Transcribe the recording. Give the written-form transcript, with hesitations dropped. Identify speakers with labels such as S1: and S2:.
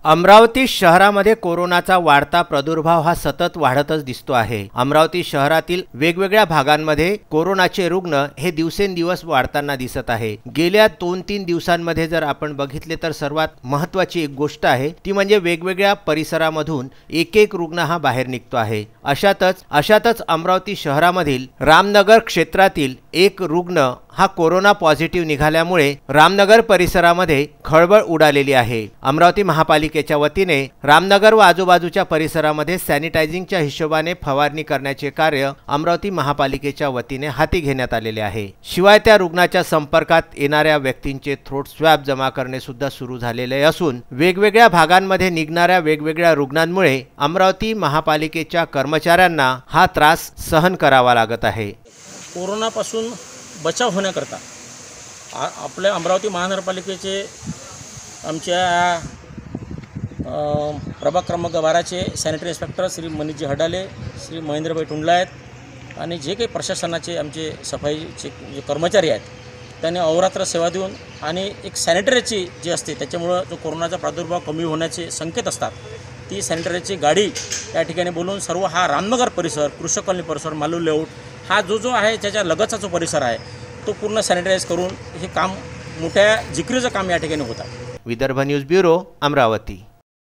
S1: अमरावती शहरामध्ये कोरोनाचा वाढता प्रादुर्भाव हा सतत वाढतच दिसतो आहे। अमरावती शहरातील वेगवेगळ्या भागांमध्ये कोरोनाचे रुग्ण हे दिवसेंदिवस वाढताना दिसत आहे। गेल्या 2-3 दिवसांमध्ये जर आपण बघितले तर सर्वात महत्त्वाची एक गोष्ट आहे ती म्हणजे वेगवेगळ्या परिसरामधून एक रुग्ण हा बाहेर निघतो आहे। अशातच अमरावती शहरामधील रामनगर क्षेत्रातील एक रुग्ण हा कोरोना पॉझिटिव्ह निघाल्यामुळे रामनगर परिसरामध्ये खळबळ उडालेली आहे। अमरावती महापालिकेच्या वतीने रामनगर व आजूबाजूच्या परिसरामध्ये सॅनिटायझिंगच्या हिशोबाने फवारणी करण्याचे कार्य अमरावती महापालिकेच्या वतीने हाती घेण्यात आलेले आहे। शिवाय त्या रुग्णाच्या संपर्कात येणाऱ्या व्यक्तींचे थ्रोट स्वॅब जमा करणे सुद्धा सुरू झालेले असून वेगवेगळ्या भागांमध्ये निघणाऱ्या वेगवेगळ्या रुग्णांमुळे अमरावती महापालिकेच्या कर्मचाऱ्यांना हा त्रास सहन करावा लागत आहे।
S2: कोरोनापासून बचाव होण्याकरता आपल्या अमरावती महानगरपालिकेचे आमच्या प्रभाग क्रमांक 12चे सॅनिटरी इन्स्पेक्टर श्री मनीषजी हडाले, श्री महेंद्रभाई टुंडला आहेत आणि जे काही प्रशासनाचे आमचे सफाईचे जे कर्मचारी आहेत त्यांनी अहोरात्र सेवा देऊन आणि एक सॅनिटरीची जी असते त्याच्यामुळं जो कोरोनाचा प्रादुर्भाव कमी होण्याचे संकेत असतात ती सॅनिटरीची गाडी त्या ठिकाणी बोलून सर्व हा रामनगर परिसर, कृषक कॉलनी परिसर, मालू लेआउट हा जो आहे त्याच्या लगतचा जो परिसर आहे तो पूर्ण सॅनिटाईज करून हे काम मोठ्या जिकरीचं काम या ठिकाणी होतं।
S1: Vidarbha news bureau, Amravati.